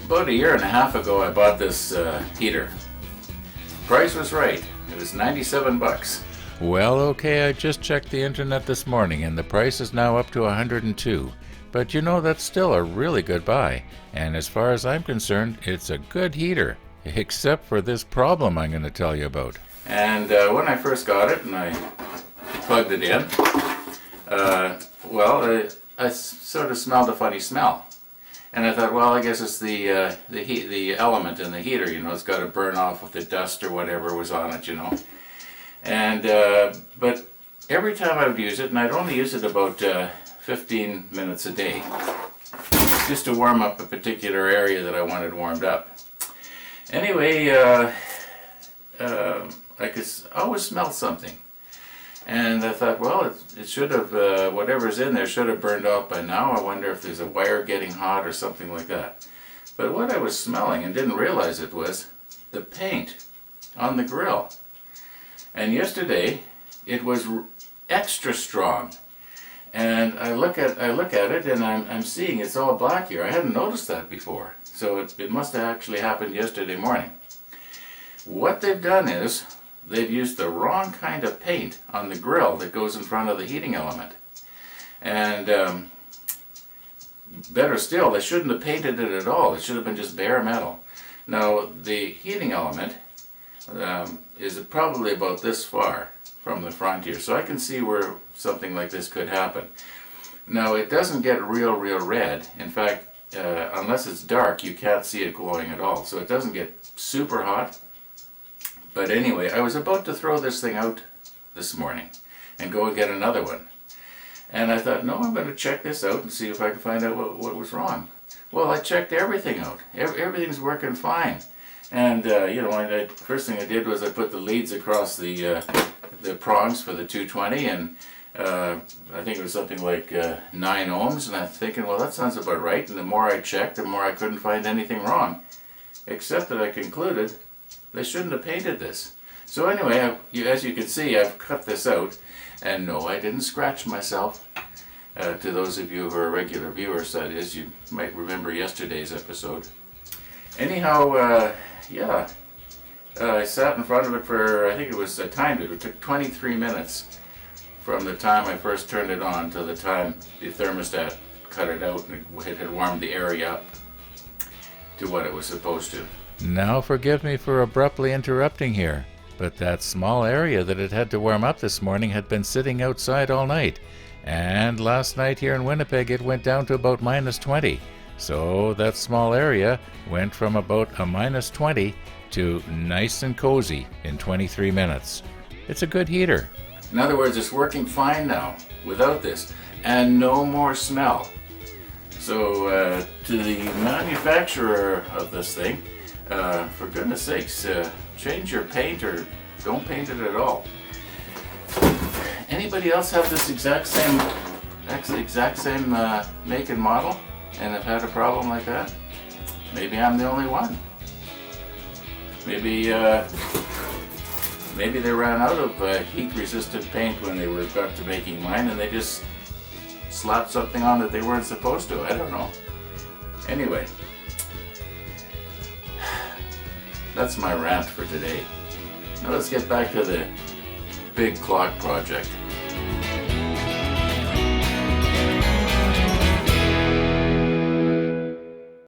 About a year and a half ago I bought this heater. Price was right. It was 97 bucks. Well, okay, I just checked the internet this morning and the price is now up to 102. But you know, that's still a really good buy. And as far as I'm concerned, it's a good heater. Except for this problem I'm going to tell you about. And when I first got it and I plugged it in, I sort of smelled a funny smell. And I thought, well, I guess it's the element in the heater, you know, it's got to burn off with the dust or whatever was on it, you know. And but every time I would use it, and I'd only use it about 15 minutes a day, just to warm up a particular area that I wanted warmed up. Anyway, I could always smell something. And I thought, well, it should have, whatever's in there should have burned off by now. I wonder if there's a wire getting hot or something like that. But what I was smelling and didn't realize it was the paint on the grill. And yesterday it was extra strong. And I look at it and I'm seeing it's all black here. I hadn't noticed that before. So it must have actually happened yesterday morning. What they've done is they've used the wrong kind of paint on the grill that goes in front of the heating element. And better still, they shouldn't have painted it at all. It should have been just bare metal. Now, the heating element is probably about this far from the front here, so I can see where something like this could happen. Now, it doesn't get real red. In fact, unless it's dark, you can't see it glowing at all. So it doesn't get super hot. But anyway, I was about to throw this thing out this morning and go and get another one. And I thought, no, I'm going to check this out and see if I can find out what was wrong. Well, I checked everything out. Everything's working fine. And, you know, the first thing I did was I put the leads across the prongs for the 220, and I think it was something like 9 ohms, and I'm thinking, well, that sounds about right. And the more I checked, the more I couldn't find anything wrong, except that I concluded they shouldn't have painted this. So anyway, as you can see, I've cut this out, and no, I didn't scratch myself. To those of you who are regular viewers, that is, you might remember yesterday's episode. Anyhow, yeah, I sat in front of it for, I think it was timed it. It took 23 minutes from the time I first turned it on to the time the thermostat cut it out and it had warmed the area up to what it was supposed to. Now forgive me for abruptly interrupting here, but that small area that it had to warm up this morning had been sitting outside all night, and last night here in Winnipeg it went down to about -20. So that small area went from about a -20 to nice and cozy in 23 minutes. It's a good heater. In other words, it's working fine now without this, and no more smell. So to the manufacturer of this thing, for goodness sakes, change your paint or don't paint it at all. Anybody else have this exact same make and model and have had a problem like that? Maybe I'm the only one. Maybe they ran out of heat-resistant paint when they got to making mine, and they just slapped something on that they weren't supposed to. I don't know. Anyway, that's my rant for today. Now let's get back to the big clock project.